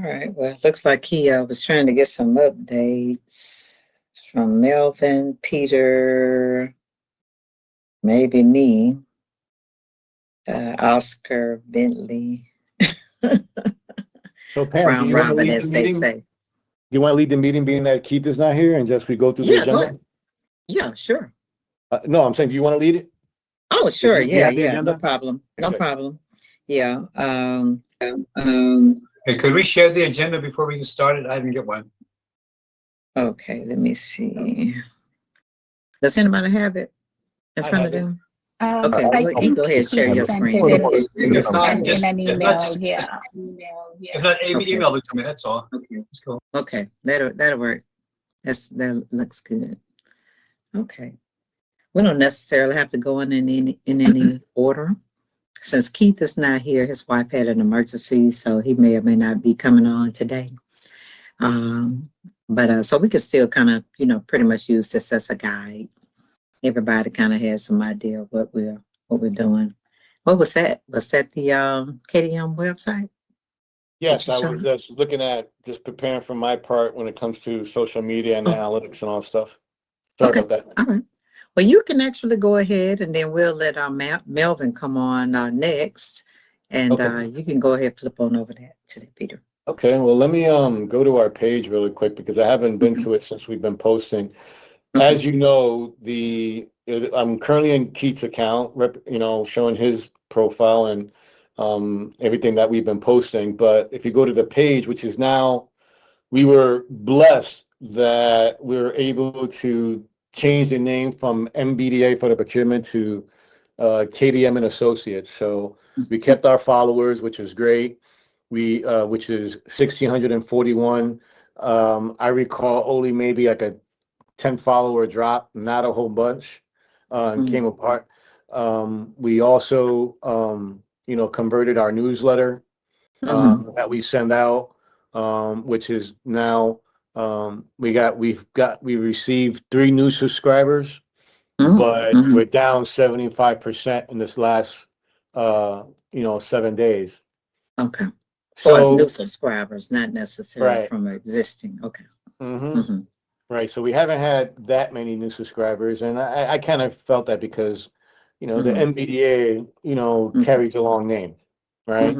right. Well, it looks like he was trying to get some updates from Melvin, Peter, maybe me, Oscar, Bentley, So Pam, do Brown you want to Robin, lead the as they meeting? say. Do you want to lead the meeting, being that Keith is not here, and just we go through the Yeah, go agenda? ahead. Yeah, sure. No, I'm saying, do you want to lead it? Oh, sure. Do you Yeah, have the yeah. No agenda? problem. No Okay. problem. Yeah. Hey, could we share the agenda before we get started? I didn't get one. Okay, let me see. Does anybody have it in front of them? Okay, I well, you think go ahead and share he your sent screen. it If not, in just, an if not, email. Yeah. if not, Okay. email it to me, that's all. Okay. That's cool. Okay, that'll work. That looks good. Okay. We don't necessarily have to go in any order. Since Keith is not here, his wife had an emergency, so he may or may not be coming on today. But so we could still kind of, pretty much use this as a guide. Everybody kind of has some idea of what we're doing. What was that? Was that the KDM website? Yes, I was just looking at, just preparing for my part when it comes to social media and analytics and all stuff. Sorry about that. All right. Well, you can actually go ahead, and then we'll let Melvin come on next, and you can go ahead, flip on over to that, Peter. Okay, well, let me go to our page really quick because I haven't been to it since we've been posting. As you know, I'm currently in Keith's account, showing his profile and everything that we've been posting. But if you go to the page, which is now, we were blessed that we were able to change the name from MBDA for the procurement to KDM and Associates. So we kept our followers, which is great. Which is 1,641. I recall only maybe like a 10 follower drop, not a whole bunch, and came apart. We also, converted our newsletter that we send out, which is now, we received 3 new subscribers, but we're down 75% in this last, 7 days. Okay. So it's new subscribers, not necessarily from existing. Okay. Right. So we haven't had that many new subscribers, and I kind of felt that because, the MBDA, carries a long name, right?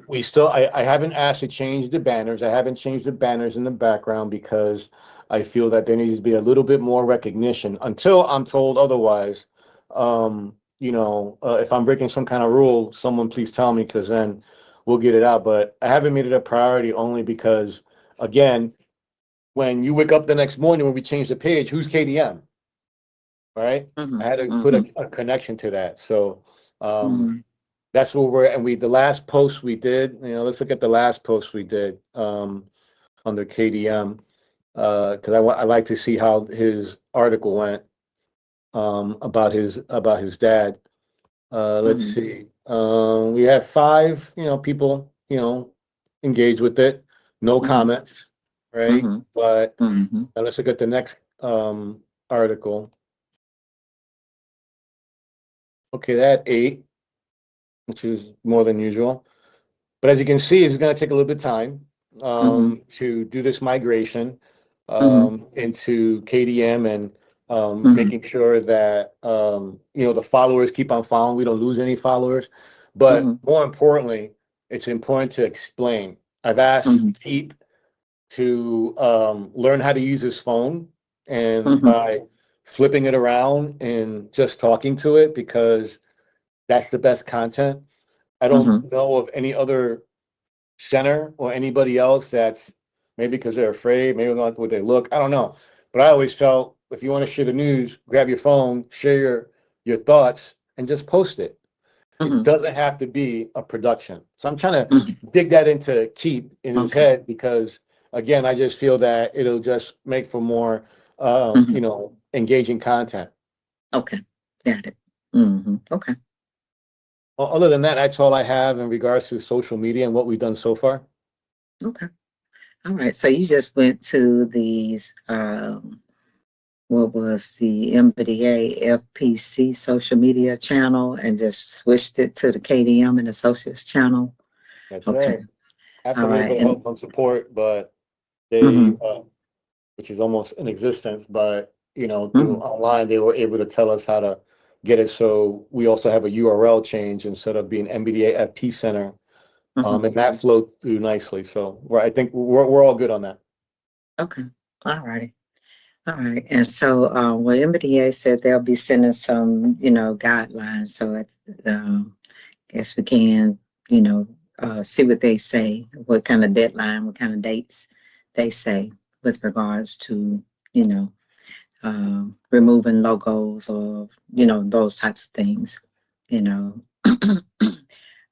We still, I haven't asked to change the banners. I haven't changed the banners in the background because I feel that there needs to be a little bit more recognition until I'm told otherwise. If I'm breaking some kind of rule, someone please tell me, because then we'll get it out. But I haven't made it a priority only because, again, when you wake up the next morning when we change the page, who's KDM? Right? I had to put a connection to that. So that's where we're at. And the last post we did, let's look at the last post we did under KDM, because I like to see how his article went about his dad. Let's see. We had 5, people, engage with it. No comments, right? But let's look at the next article. Okay, that 8, which is more than usual. But as you can see, it's going to take a little bit of time to do this migration into KDM and making sure that the followers keep on following. We don't lose any followers. But more importantly, it's important to explain. I've asked Keith to learn how to use his phone, and by flipping it around and just talking to it, because that's the best content. I don't know of any other center or anybody else that's, maybe because they're afraid, maybe not what they look, I don't know. But I always felt, if you want to share the news, grab your phone, share your thoughts, and just post it. It doesn't have to be a production. So I'm trying to dig that into Keith in his head, because again, I just feel that it'll just make for more, engaging content. Okay, got it. Okay. Well, other than that, that's all I have in regards to social media and what we've done so far. Okay. All right. So you just went to these, what was the MBDA FPC social media channel and just switched it to the KDM and Associates channel. That's Okay. right. After a All little right. bit of And help and support, but they, mhm, which is almost in existence, but through mhm, online, they were able to tell us how to get it. So we also have a URL change instead of being MBDA FP Center, mhm. and that flowed through nicely. So I think we're all good on that. Okay. All righty. All right. And so, well, MBDA said they'll be sending some, guidelines. So, guess we can, see what they say, what kind of deadline, what kind of dates they say with regards to, you know, removing logos or, those types of things, you know.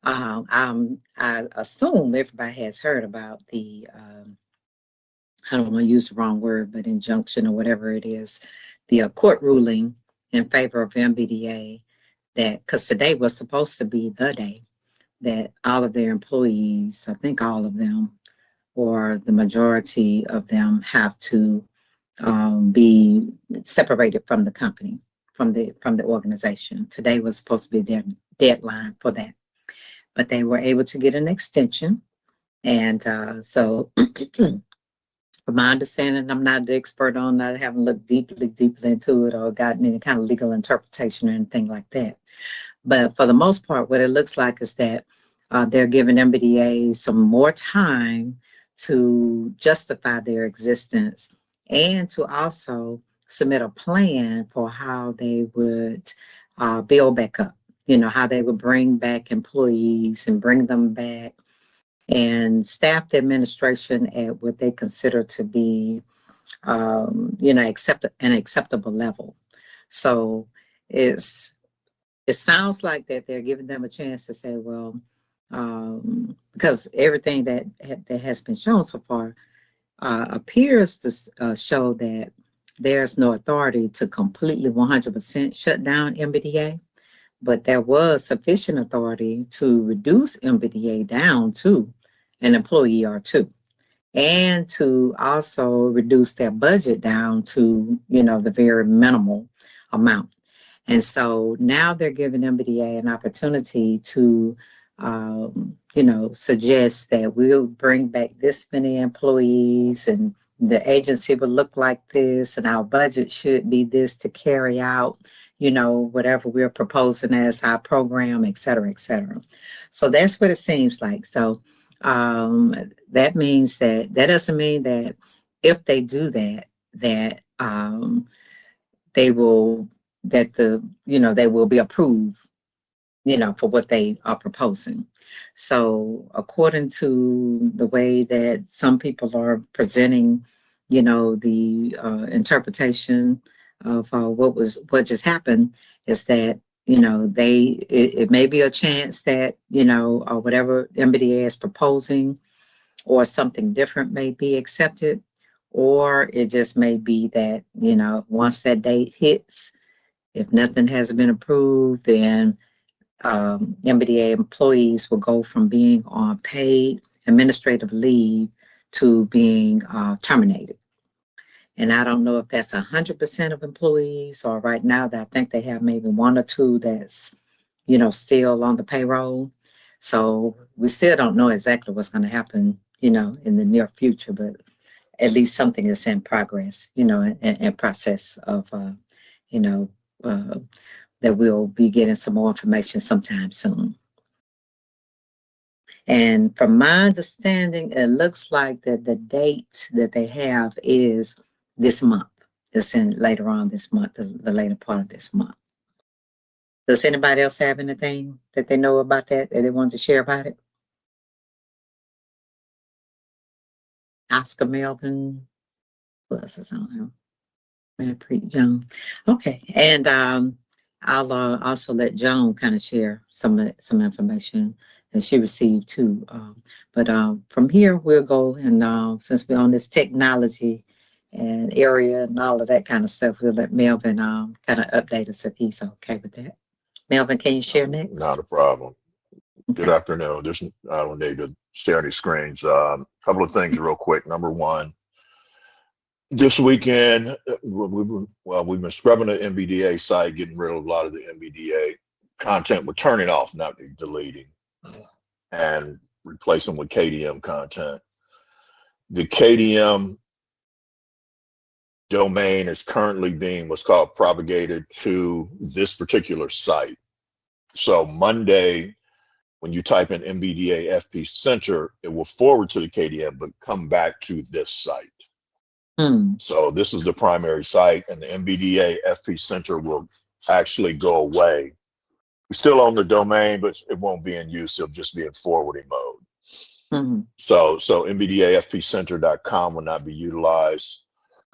I assume everybody has heard about the, I don't want to use the wrong word, but injunction or whatever it is, the court ruling in favor of MBDA that, because today was supposed to be the day that all of their employees, I think all of them, or the majority of them, have to be separated from the company, from the organization. Today was supposed to be their deadline for that, but they were able to get an extension, and so. From my understanding, I'm not the expert on that. I haven't looked deeply into it or gotten any kind of legal interpretation or anything like that. But for the most part, what it looks like is that they're giving MBDA some more time to justify their existence and to also submit a plan for how they would build back up, how they would bring back employees and bring them back and staff the administration at what they consider to be, an acceptable level. So it sounds like that they're giving them a chance to say, well, because everything that has been shown so far appears to show that there's no authority to completely 100% shut down MBDA, but there was sufficient authority to reduce MBDA down to an employee or two, and to also reduce their budget down to, the very minimal amount. And so now they're giving MBDA an opportunity to, suggest that we'll bring back this many employees and the agency will look like this and our budget should be this to carry out, whatever we're proposing as our program, et cetera, et cetera. So that's what it seems like. So that means that doesn't mean that if they do that, that they will they will be approved, for what they are proposing. So according to the way that some people are presenting, the interpretation of what just happened is that it may be a chance that or whatever MBDA is proposing or something different may be accepted, or it just may be that once that date hits, if nothing has been approved, then MBDA employees will go from being on paid administrative leave to being terminated. And I don't know if that's 100% of employees, or right now that I think they have maybe one or two that's, still on the payroll. So we still don't know exactly what's going to happen, in the near future, but at least something is in progress, and process of, you know, uh, that we'll be getting some more information sometime soon. And from my understanding, it looks like that the date that they have is this month. It's in later on this month, the later part of this month. Does anybody else have anything that they know about that they want to share about it? Oscar Melvin, what else is on him? Preet Joan. Okay, and I'll also let Joan kind of share some information that she received too. But from here, we'll go and since we're on this technology and area and all of that kind of stuff, we'll let Melvin kind of update us if he's okay with that. Melvin, can you share next? Not a problem. Okay. Good afternoon. I don't need to share any screens. Couple of things real quick. Number one, this weekend, we've been scrubbing the MBDA site, getting rid of a lot of the MBDA content. We're turning off, not deleting. And replace them with KDM content. The KDM domain is currently being what's called propagated to this particular site. So Monday, when you type in MBDA FP Center, it will forward to the KDM, but come back to this site. So this is the primary site, and the MBDA FP Center will actually go away. We still own the domain, but it won't be in use. It'll just be in forwarding mode. So MBDAFPCenter.com will not be utilized,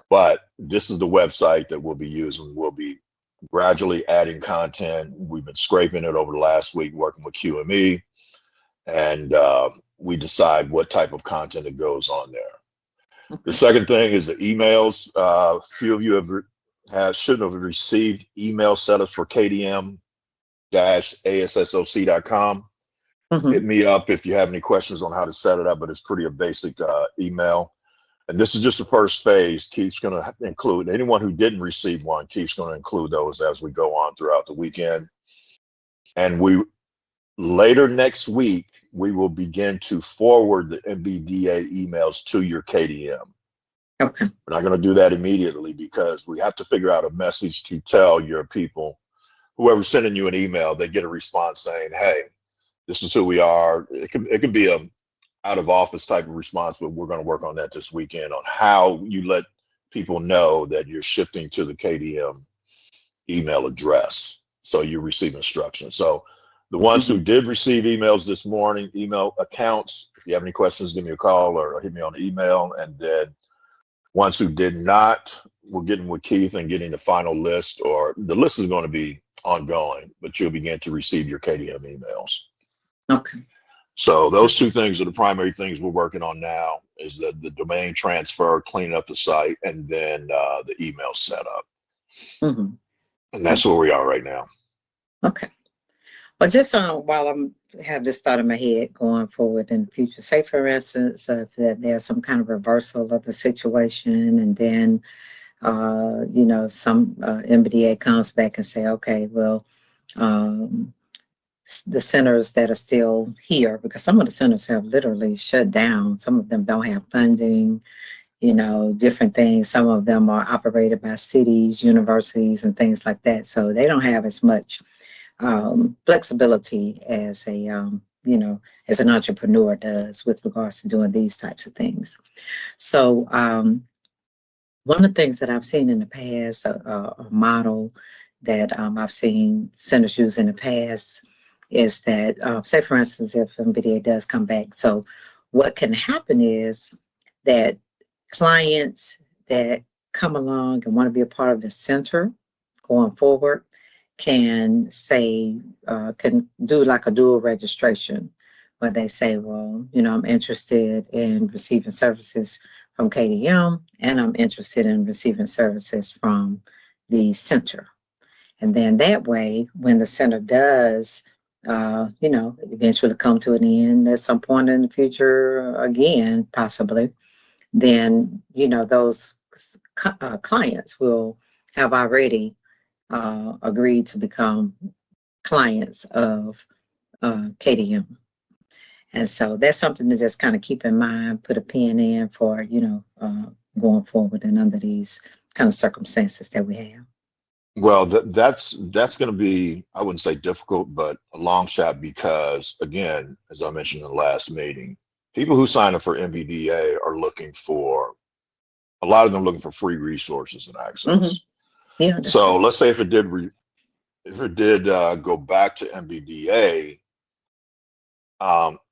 but this is the website that we'll be using. We'll be gradually adding content. We've been scraping it over the last week, working with QME, and we decide what type of content that goes on there. The second thing is the emails. A few of you should have received email setups for KDM-ASSOC.com. Hit me up if you have any questions on how to set it up, but it's pretty a basic email. And this is just the first phase. Keith's going to include anyone who didn't receive one. Keith's going to include those as we go on throughout the weekend. And later next week, we will begin to forward the MBDA emails to your KDM. Okay. We're not going to do that immediately because we have to figure out a message to tell your people, whoever's sending you an email, they get a response saying, hey, this is who we are. It can be a out of office type of response, but we're going to work on that this weekend on how you let people know that you're shifting to the KDM email address. So you receive instructions. So the ones who did receive emails this morning, email accounts, if you have any questions, give me a call or hit me on the email. And then ones who did not, we're getting with Keith and getting the final list, or the list is going to be ongoing, but you'll begin to receive your KDM emails. Okay. So those two things are the primary things we're working on now, is the domain transfer, cleaning up the site, and then the email setup. And that's where we are right now. Okay. Well, just while I'm have this thought in my head going forward in the future, say for instance, if there's some kind of reversal of the situation, and then some MBDA comes back and say, okay, well, the centers that are still here, because some of the centers have literally shut down. Some of them don't have funding, different things. Some of them are operated by cities, universities, and things like that. So they don't have as much flexibility as as an entrepreneur does with regards to doing these types of things. So one of the things that I've seen in the past, a model that I've seen centers use in the past, is that, say for instance, if MBDA does come back, so what can happen is that clients that come along and want to be a part of the center going forward can say, can do like a dual registration, where they say, well, I'm interested in receiving services from KDM, and I'm interested in receiving services from the center. And then that way, when the center does, eventually come to an end at some point in the future again, possibly, then, those clients will have already agreed to become clients of KDM. And so that's something to just kind of keep in mind, put a pin in for, going forward and under these kind of circumstances that we have. Well, that's going to be, I wouldn't say difficult, but a long shot, because again, as I mentioned in the last meeting, people who sign up for MBDA are looking for, a lot of them looking for free resources and access. Yeah. So let's say if it did go back to MBDA,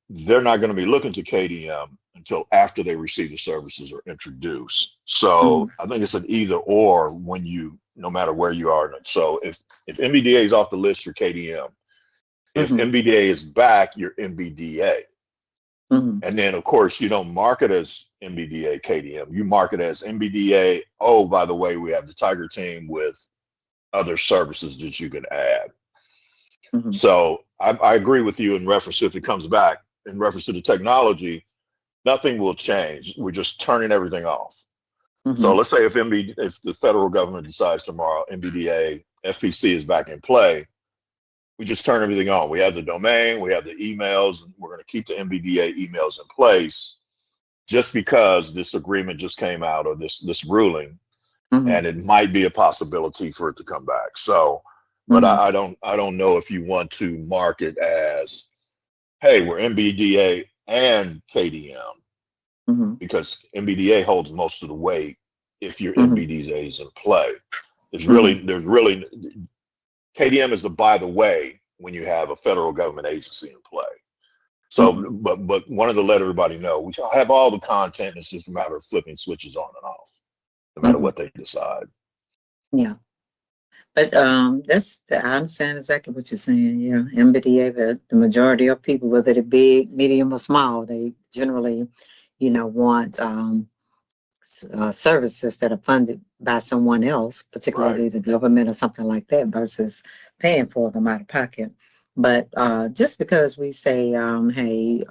they're not going to be looking to KDM until after they receive the services are introduced. So I think it's an either or when no matter where you are. So if MBDA is off the list, you're KDM. If MBDA is back, you're MBDA. And then of course, you don't market as MBDA KDM, you market as MBDA. Oh, by the way, we have the Tiger team with other services that you can add. So I agree with you in reference, if it comes back, in reference to the technology, nothing will change. We're just turning everything off. So let's say if the federal government decides tomorrow MBDA FPC is back in play, we just turn everything on. We have the domain, we have the emails, and we're going to keep the MBDA emails in place just because this agreement just came out, or this ruling, and it might be a possibility for it to come back. So, but I don't know if you want to mark it as, hey, we're MBDA and KDM, because MBDA holds most of the weight if your MBDA is in play. There's really KDM is the by the way when you have a federal government agency in play. So, but wanted to let everybody know we have all the content. It's just a matter of flipping switches on and off, no matter what they decide. Yeah, but I understand exactly what you're saying. Yeah, MBDA, but the majority of people, whether they're big, medium, or small, they generally, want services that are funded by someone else, particularly the government or something like that, versus paying for them out of pocket. But just because we say, hey,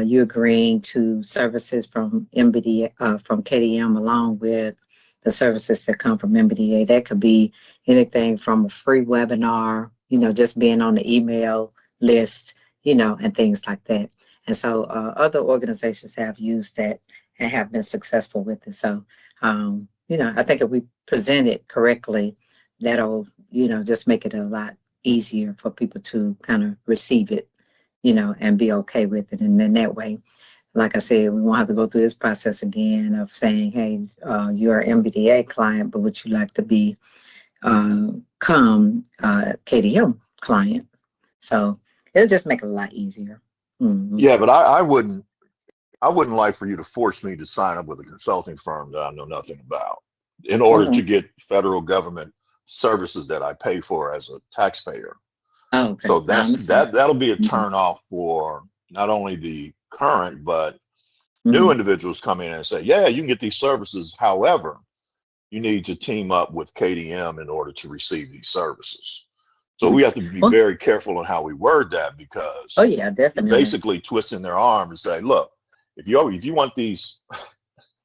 you're agreeing to services from MBDA, from KDM, along with the services that come from MBDA, that could be anything from a free webinar, just being on the email list, and things like that. And so other organizations have used that and have been successful with it. So, I think if we present it correctly, that'll, just make it a lot easier for people to kind of receive it, and be okay with it. And then that way, like I said, we won't have to go through this process again of saying, hey, you're an MBDA client, but would you like to become KDM client? So it'll just make it a lot easier. Yeah, but I wouldn't like for you to force me to sign up with a consulting firm that I know nothing about in order to get federal government services that I pay for as a taxpayer. Oh, okay. So that'll be a turn off for not only the current, but new individuals come in and say, yeah, you can get these services. However, you need to team up with KDM in order to receive these services. So we have to be very careful on how we word that, because definitely, you're basically twisting their arm and say, look, if you want these,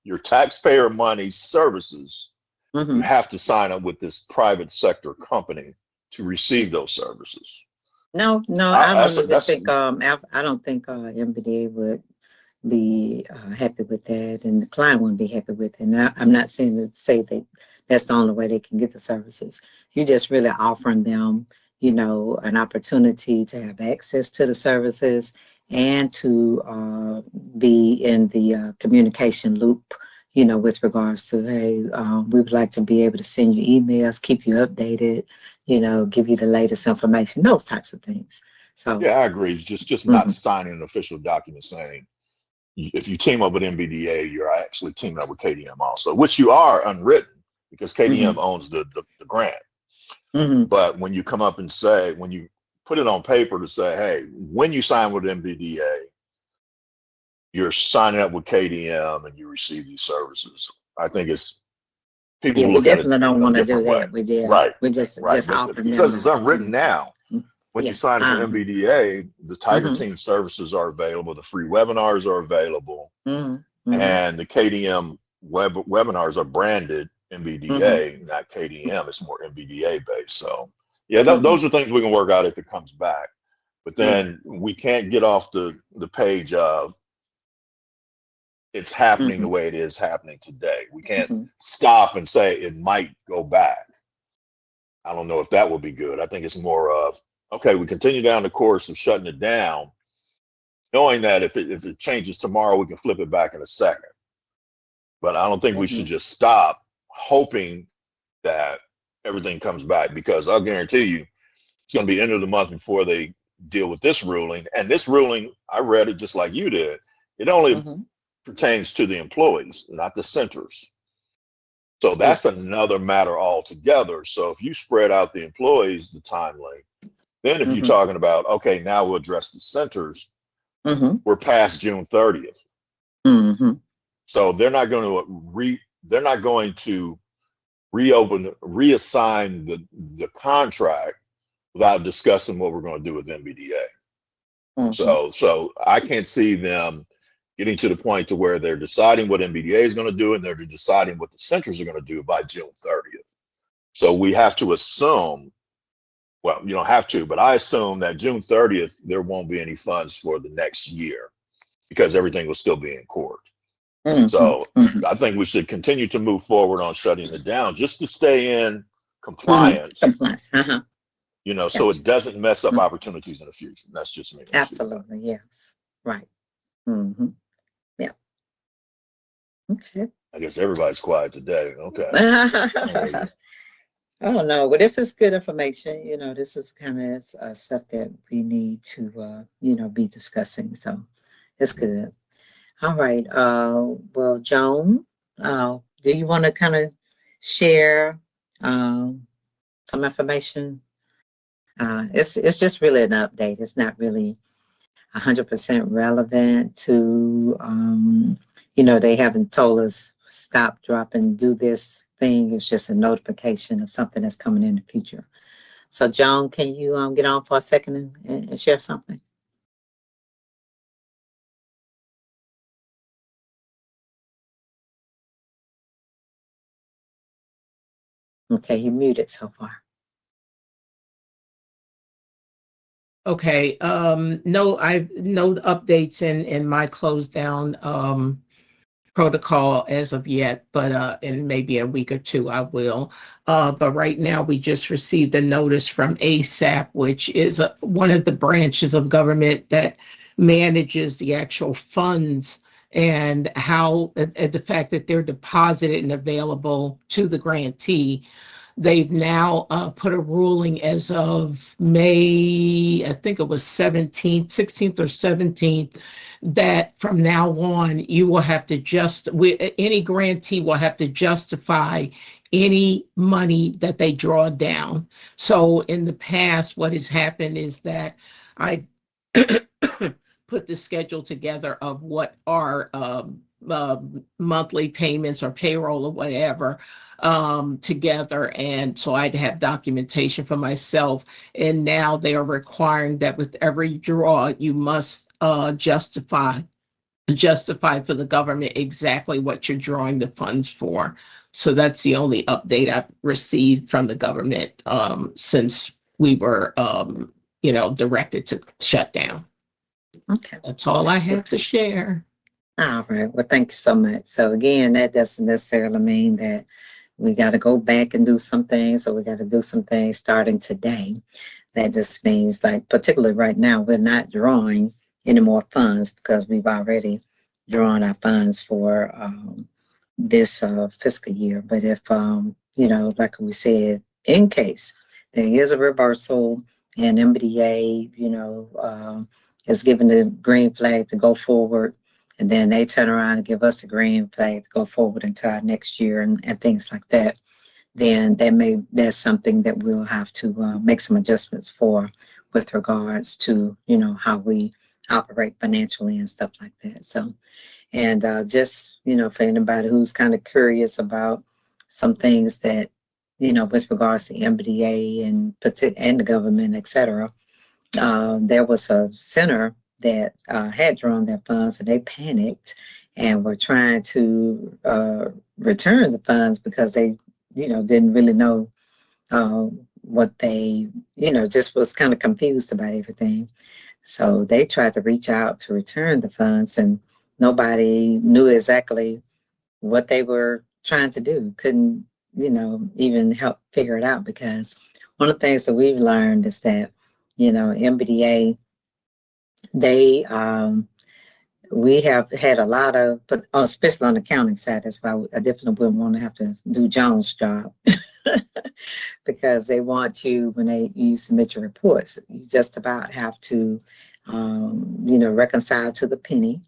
your taxpayer money services, you have to sign up with this private sector company to receive those services. No, I don't think MBDA would be happy with that, and the client wouldn't be happy with it. And I'm not saying to say that that's the only way they can get the services. You're just really offering them, an opportunity to have access to the services and to be in the communication loop, with regards to, hey, we would like to be able to send you emails, keep you updated, give you the latest information, those types of things. So yeah, I agree. Just not signing an official document saying, if you team up with MBDA, you're actually teaming up with KDM also, which you are unwritten, because KDM owns the grant. But when you come up and say, when you put it on paper to say, hey, when you sign with MBDA, you're signing up with KDM and you receive these services. I think it's people who we look definitely at it don't want to do way. that. We did, right. We just offering because them it's unwritten now. When you sign up with Uh-huh. MBDA, the Tiger Team services are available, the free webinars are available, and the KDM webinars are branded MBDA, not KDM. It's more MBDA based. So yeah, those are things we can work out if it comes back. But then we can't get off the page of it's happening the way it is happening today. We can't stop and say it might go back. I don't know if that would be good. I think it's more of, okay, we continue down the course of shutting it down, knowing that if it changes tomorrow, we can flip it back in a second. But I don't think we should just stop hoping that everything comes back, because I'll guarantee you it's going to be end of the month before they deal with this ruling. And this ruling, I read it just like you did. It only pertains to the employees, not the centers. So that's another matter altogether. So if you spread out the employees, the time length, then if you're talking about, okay, now we'll address the centers, we're past June 30th. So they're not going to reassign the contract without discussing what we're going to do with MBDA. So I can't see them getting to the point to where they're deciding what MBDA is going to do and they're deciding what the centers are going to do by June 30th. So we have to assume well, you don't have to, but I assume that June 30th, there won't be any funds for the next year because everything will still be in court. Mhm, So mhm, I think we should continue to move forward on shutting it down just to stay in mhm. compliance, Compliance, so gotcha. it doesn't mess up Mhm. opportunities in the future. That's just me. Let's see. Absolutely, yes, right. Hmm. Yeah, okay. I guess everybody's quiet today. Okay. Oh no, well, this is good information. This is kind of stuff that we need to, be discussing. So it's good. All right. Well, Joan, do you want to kind of share some information? It's just really an update. It's not really 100% relevant to, they haven't told us stop, drop, and do this thing. It's just a notification of something that's coming in the future. So, Joan, can you get on for a second and share something? Okay, you're muted so far. Okay, no updates in my closed down protocol as of yet, but in maybe a week or two I will. But right now we just received a notice from ASAP, which is one of the branches of government that manages the actual funds and how the fact that they're deposited and available to the grantee. They've now put a ruling as of May, I think it was 17th, 16th or 17th, that from now on, you will have to any grantee will have to justify any money that they draw down. So in the past, what has happened is that I put the schedule together of what are monthly payments or payroll or whatever together. And so I'd have documentation for myself. And now they are requiring that with every draw, you must justify for the government exactly what you're drawing the funds for. So that's the only update I've received from the government since we were, directed to shut down. Okay. That's all I have to share. All right. Well, thank you so much. So again, that doesn't necessarily mean that we got to go back and do some things, or we got to do some things starting today. That just means, like, particularly right now, we're not drawing any more funds because we've already drawn our funds for this fiscal year. But if, like we said, in case there is a reversal and MBDA, is given the green flag to go forward, and then they turn around and give us a green flag to go forward into our next year and things like that, then that's something that we'll have to make some adjustments for with regards to, how we operate financially and stuff like that. So, and just, for anybody who's kind of curious about some things that, with regards to MBDA and the government, et cetera, there was a center that had drawn their funds and they panicked and were trying to return the funds because they, didn't really know what they, just was kind of confused about everything. So they tried to reach out to return the funds and nobody knew exactly what they were trying to do. Couldn't, even help figure it out, because one of the things that we've learned is that, MBDA, they, we have had a lot of, but especially on the accounting side, that's why I definitely wouldn't want to have to do Jones' job. Because they want you, when you submit your reports, you just about have to, reconcile to the penny.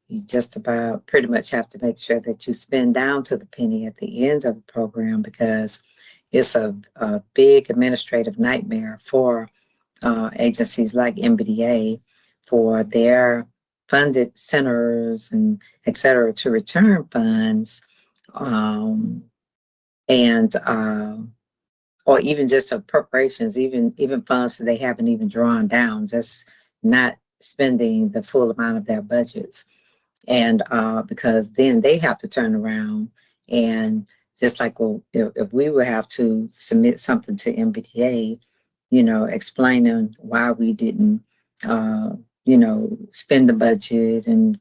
You just about pretty much have to make sure that you spend down to the penny at the end of the program, because it's a big administrative nightmare for agencies like MBDA, for their funded centers and et cetera to return funds, and or even just appropriations, even funds that they haven't even drawn down, just not spending the full amount of their budgets. And because then they have to turn around and just like, well, if we would have to submit something to MBDA explaining why we didn't, spend the budget and,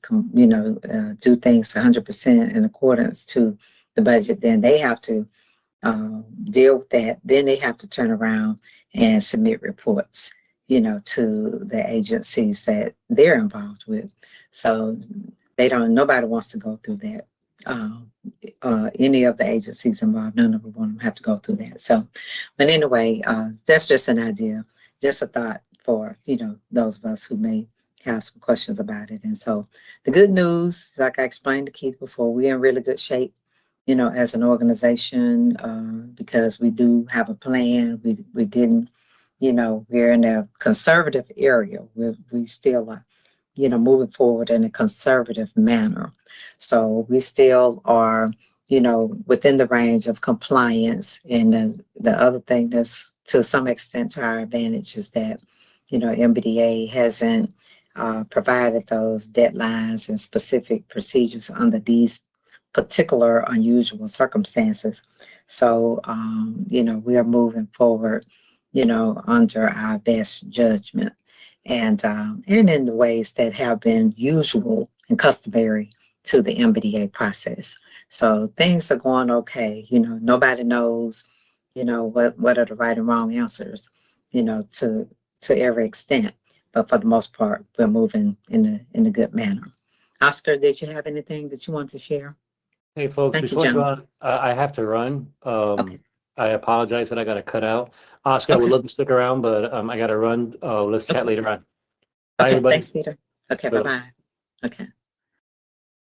do things 100% in accordance to the budget, then they have to deal with that. Then they have to turn around and submit reports, to the agencies that they're involved with. So nobody wants to go through that. Any of the agencies involved, none of them want to have to go through that. So, but anyway, that's just an idea, just a thought for, those of us who may have some questions about it. And so the good news, like I explained to Keith before, we're in really good shape, as an organization, because we do have a plan. We didn't, we're in a conservative area. We still are, moving forward in a conservative manner. So we still are, within the range of compliance. And the other thing that's to some extent to our advantage is that, MBDA hasn't provided those deadlines and specific procedures under these particular unusual circumstances. So, we are moving forward, under our best judgment and in the ways that have been usual and customary to the MBDA process. So things are going okay. Nobody knows, what are the right and wrong answers, to every extent. But for the most part, we're moving in a good manner. Oscar, did you have anything that you want to share? Hey, folks, Thank you, before you go John. on, I have to run. Okay. I apologize that I got to cut out. Oscar, I would Okay. love to stick around, but I got to run. Let's chat Okay. later on. Bye, Okay, everybody. thanks, Peter. Okay, Bye. bye-bye. Okay.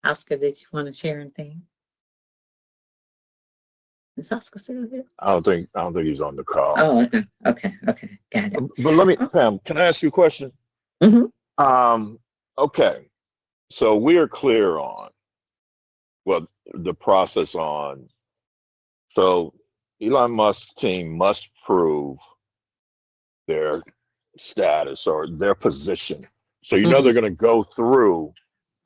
Oscar, did you want to share anything? Is Oscar still here? I don't think he's on the call. Oh, okay, got it. But let me, Oh. Pam, can I ask you a question? Mm-hmm. Okay. So we are clear on the process on. So Elon Musk's team must prove their status or their position. So they're going to go through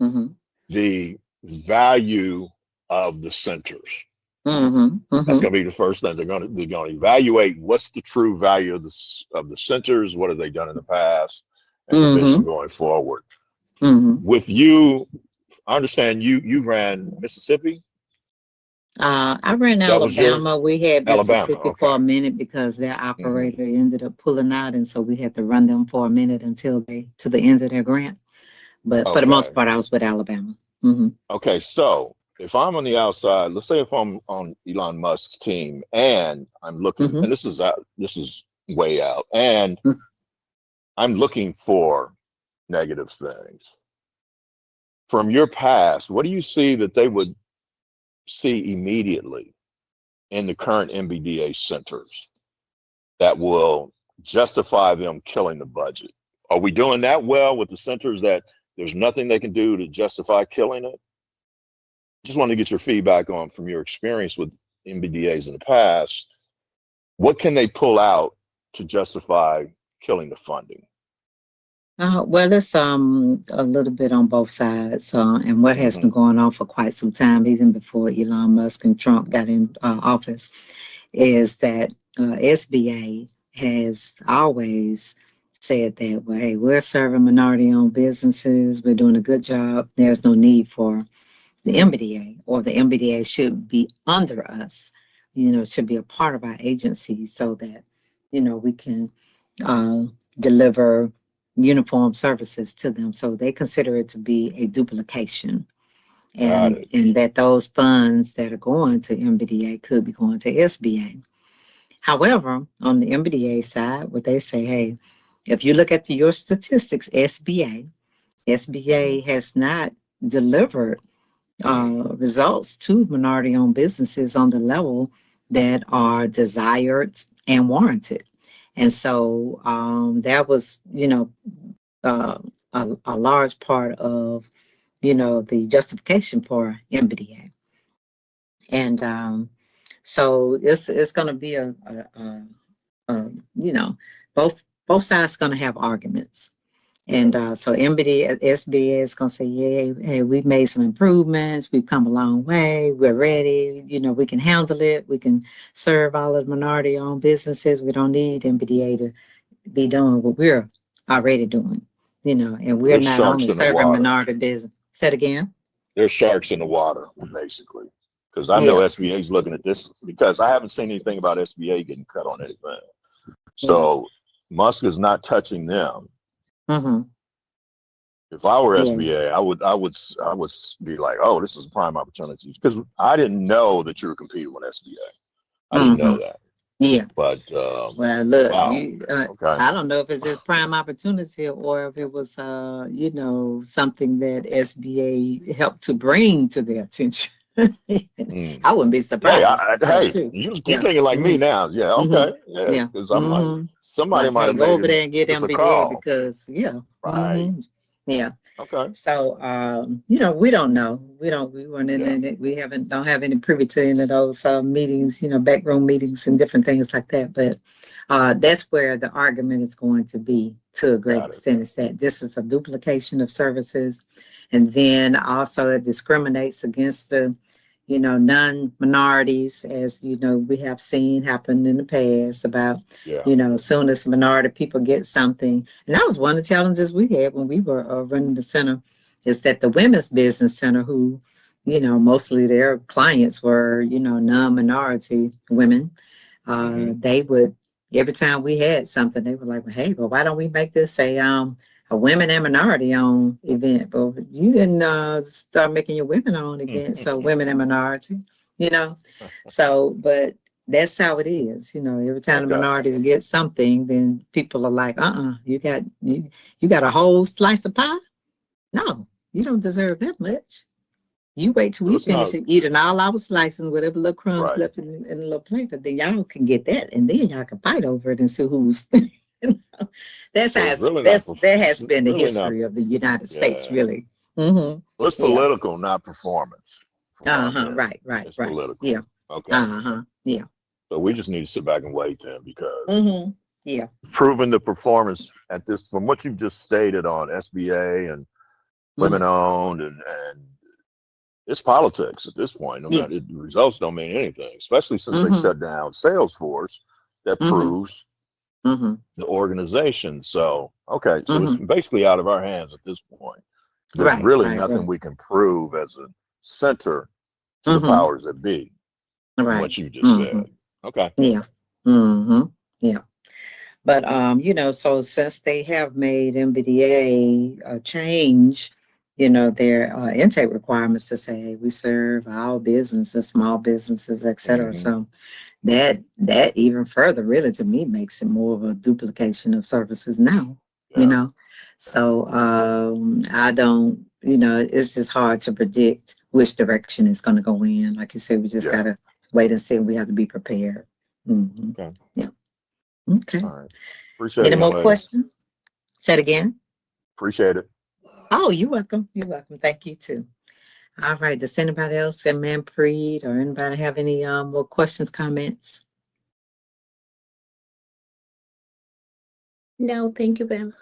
Mm-hmm. the value of the centers. Mm-hmm. That's going to be the first thing. They're going to evaluate what's the true value of the centers. What have they done in the past, and the mission going forward. Mm-hmm. With you, I understand you ran Mississippi. I ran That was your Alabama. We had Alabama. Mississippi for a minute because their operator ended up pulling out, and so we had to run them for a minute to the end of their grant. But for the most part, I was with Alabama. Mm-hmm. Okay, so if I'm on the outside, let's say if I'm on Elon Musk's team and I'm looking, and this is way out, and I'm looking for negative things from your past, what do you see that they would see immediately in the current MBDA centers that will justify them killing the budget? Are we doing that well with the centers that there's nothing they can do to justify killing it? Just want to get your feedback on, from your experience with MBDAs in the past, what can they pull out to justify killing the funding? Well, it's a little bit on both sides, and what has been going on for quite some time, even before Elon Musk and Trump got in office, is that SBA has always said that, well, hey, we're serving minority-owned businesses, we're doing a good job, there's no need for the MBDA, or the MBDA should be under us, should be a part of our agency so that, we can deliver uniform services to them. So they consider it to be a duplication, and that those funds that are going to MBDA could be going to SBA. However, on the MBDA side, what they say, hey, if you look at your statistics, SBA has not delivered results to minority-owned businesses on the level that are desired and warranted. And so that was, a large part of, the justification for MBDA. And so it's going to be both sides going to have arguments. And so MBD, SBA is going to say, yeah, hey, we've made some improvements. We've come a long way. We're ready. You know, we can handle it. We can serve all of the minority-owned businesses. We don't need MBDA to be doing what we're already doing, you know, and we're There's not sharks only in the serving water. minority business. Say it again. There's sharks in the water, basically. Because I know Yeah. SBA is looking at this because I haven't seen anything about SBA getting cut on anything. So Musk is not touching them. Mm-hmm. If I were Yeah. SBA, I would be like, oh, this is a prime opportunity because I didn't know that you were competing with SBA. I didn't know that. Yeah. But Well, look, wow. you, Okay. I don't know if it's a prime opportunity or if it was, you know, something that SBA helped to bring to their attention. I wouldn't be surprised. Hey, you thinking like me now? Yeah, okay, yeah. Because I'm like, somebody might have go made over there and get just a MBDA call. because Right. yeah. Okay. So you know, we don't know. We weren't in it. We don't have any privy to any of those meetings, you know, backroom meetings and different things like that. But that's where the argument is going to be to a great extent, is that this is a duplication of services, and then also it discriminates against the, you know, non-minorities, as you know, we have seen happen in the past about, you know, as soon as minority people get something. And that was one of the challenges we had when we were running the center, is that the Women's Business Center, who, you know, mostly their clients were, you know, non-minority women, they would, every time we had something, they were like, well, hey, but why don't we make this a women and minority owned event? But you didn't start making your women owned event, so women and minority, you know. So, but that's how it is, you know. Every time the minorities get something, then people are like, you got a whole slice of pie? No, you don't deserve that much. You wait till we finish eating all our slices, whatever little crumbs left in the little plate, but then y'all can get that, and then y'all can fight over it and see who's. You know, that has been the history of the United States, really. Well, it's political, not performance. Right. It's political. Yeah. Okay. Yeah. So we just need to sit back and wait then, because proving the performance at this, from what you've just stated on SBA and women owned, and it's politics at this point. No matter, the results don't mean anything, especially since they shut down Salesforce. That proves the organization. So, okay, so it's basically out of our hands at this point. There's really nothing we can prove as a center to the powers that be. From what you just said. Okay. Yeah. Yeah. But you know, so since they have made MBDA change, you know, their intake requirements to say, hey, we serve all businesses, small businesses, et cetera. So that even further, really, to me, makes it more of a duplication of services now, you know. So I don't, you know, it's just hard to predict which direction it's going to go in. Like you said, we just got to wait and see. We have to be prepared. Okay. Yeah. Okay. All right. Appreciate it. Any more questions? Say it again. Appreciate it. Oh, you're welcome. You're welcome. Thank you too. All right. Does anybody else, Manpreet, or anybody have any more questions, comments? No, thank you, Pam.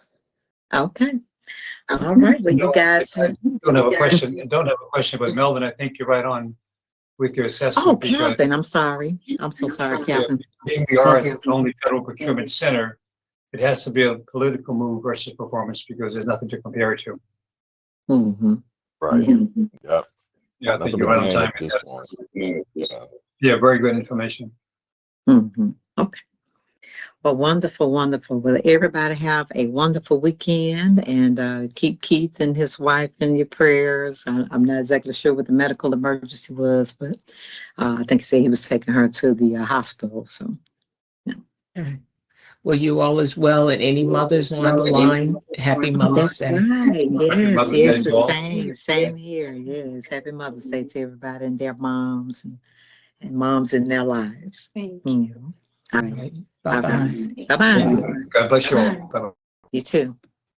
Okay. All right. Well, you guys don't have a question. Don't have a question, but Melvin, I think you're right on with your assessment. Oh, Calvin, I'm sorry. I'm so sorry, Calvin. Being we are the only federal procurement center, it has to be a political move versus performance, because there's nothing to compare it to. Right. Yeah. Yeah, I think you're right on time. At this point. Yeah, very good information. Okay. Well, wonderful, wonderful. Well, everybody have a wonderful weekend, and keep Keith and his wife in your prayers. I'm not exactly sure what the medical emergency was, but I think he said he was taking her to the hospital. So, yeah. Well, you all as well, and any mothers on the line, happy Mother's Day. That's right. Yes, yes, Day, the same here. Yes, happy Mother's Day to everybody and their moms and moms in their lives. Thank you. All right. Bye-bye. Bye-bye. God bless you all. Bye-bye. You too.